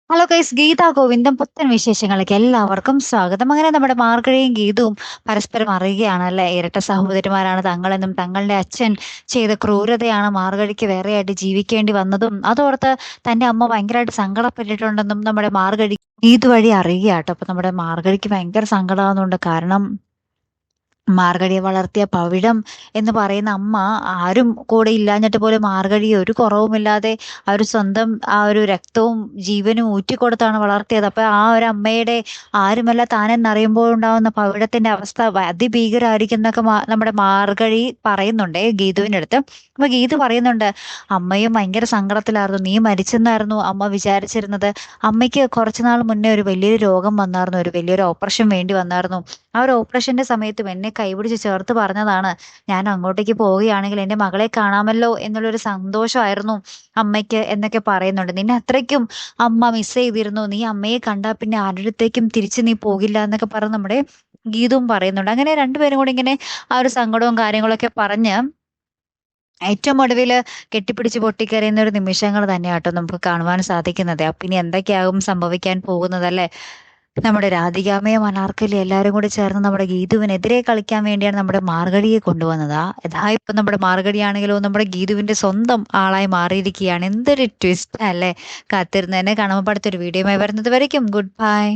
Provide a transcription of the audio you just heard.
Hello guys, Gita ഗോവിന്ദം പുത്തൻ വിശേഷങ്ങളിലേക്ക് എല്ലാവർക്കും സ്വാഗതം. അങ്ങനെ നമ്മുടെ മാർഗഴിയും ഗീതവും പരസ്പരം അറിയുകയാണല്ലേ. ഇരട്ട സഹോദരിമാരാണ് തങ്ങളെന്നും തങ്ങളുടെ അച്ഛൻ ചെയ്ത ക്രൂരതയാണ് മാർഗഴിക്ക് വേറെയായിട്ട് ജീവിക്കേണ്ടി വന്നതും അതോർത്ത് തന്റെ അമ്മ ഭയങ്കരമായിട്ട് സങ്കടപ്പെട്ടിട്ടുണ്ടെന്നും നമ്മുടെ മാർഗഴി ഗീത് വഴി അറിയുകയാട്ടോ. അപ്പൊ നമ്മുടെ മാർഗഴിക്ക് ഭയങ്കര സങ്കടമാകുന്നുണ്ട്. കാരണം മാർഗഴിയെ വളർത്തിയ പവിഴം എന്ന് പറയുന്ന അമ്മ ആരും കൂടെ ഇല്ലാഞ്ഞിട്ട് പോലും മാർഗഴിയെ ഒരു കുറവുമില്ലാതെ ആ ഒരു സ്വന്തം ആ ഒരു രക്തവും ജീവനും ഊറ്റിക്കൊടുത്താണ് വളർത്തിയത്. അപ്പൊ ആ ഒരു അമ്മയുടെ ആരുമല്ല താനെന്നറിയുമ്പോൾ ഉണ്ടാവുന്ന പവിഴത്തിന്റെ അവസ്ഥ അതിഭീകരമായിരിക്കും എന്നൊക്കെ നമ്മുടെ മാർഗഴി പറയുന്നുണ്ടേ ഗീതുവിന്റെ അടുത്ത്. അപ്പൊ ഗീതു പറയുന്നുണ്ട്, അമ്മയും ഭയങ്കര സങ്കടത്തിലായിരുന്നു. നീ മരിച്ചെന്നായിരുന്നു അമ്മ വിചാരിച്ചിരുന്നത്. അമ്മയ്ക്ക് കുറച്ചുനാൾ മുന്നേ ഒരു വലിയൊരു രോഗം വന്നായിരുന്നു, ഒരു വലിയൊരു ഓപ്പറേഷൻ വേണ്ടി വന്നായിരുന്നു. ആ ഒരു ഓപ്പറേഷന്റെ സമയത്തും എന്നെ കൈപിടിച്ച് ചേർത്ത് പറഞ്ഞതാണ്, ഞാൻ അങ്ങോട്ടേക്ക് പോവുകയാണെങ്കിൽ എൻ്റെ മകളെ കാണാമല്ലോ എന്നുള്ളൊരു സന്തോഷമായിരുന്നു അമ്മയ്ക്ക് എന്നൊക്കെ പറയുന്നുണ്ട്. നിന്നെ അത്രയ്ക്കും അമ്മ മിസ് ചെയ്തിരുന്നു, നീ അമ്മയെ കണ്ടാൽ പിന്നെ ആരുടെ അടുത്തേക്കും തിരിച്ച് നീ പോകില്ല എന്നൊക്കെ പറഞ്ഞ് നമ്മുടെ ഗീതുവും പറയുന്നുണ്ട്. അങ്ങനെ രണ്ടുപേരും കൂടി ഇങ്ങനെ ആ ഒരു സങ്കടവും കാര്യങ്ങളൊക്കെ പറഞ്ഞ് ഏറ്റവും ഒടുവിൽ കെട്ടിപ്പിടിച്ച് പൊട്ടിക്കരയുന്ന ഒരു നിമിഷങ്ങൾ തന്നെയാട്ടോ നമുക്ക് കാണുവാൻ സാധിക്കുന്നത്. അപ്പൊ ഇനി എന്തൊക്കെയാകും സംഭവിക്കാൻ പോകുന്നതല്ലേ. നമ്മുടെ രാധികാമ്മയും അനാർക്കലി എല്ലാവരും കൂടി ചേർന്ന് നമ്മുടെ ഗീതുവിനെതിരെ കളിക്കാൻ വേണ്ടിയാണ് നമ്മുടെ മാർഗഴിയെ കൊണ്ടുവന്നത്. ഇതാ ഇപ്പൊ നമ്മുടെ മാർഗഴിയാണെങ്കിലോ നമ്മുടെ ഗീതുവിന്റെ സ്വന്തം ആളായി മാറിയിരിക്കുകയാണ്. എന്തൊരു ട്വിസ്റ്റ് അല്ലേ. കാത്തിരുന്ന് തന്നെ കാണുമ്പോൾ അടുത്തൊരു വീഡിയോയുമായി വരുന്നത് വരയ്ക്കും ഗുഡ് ബൈ.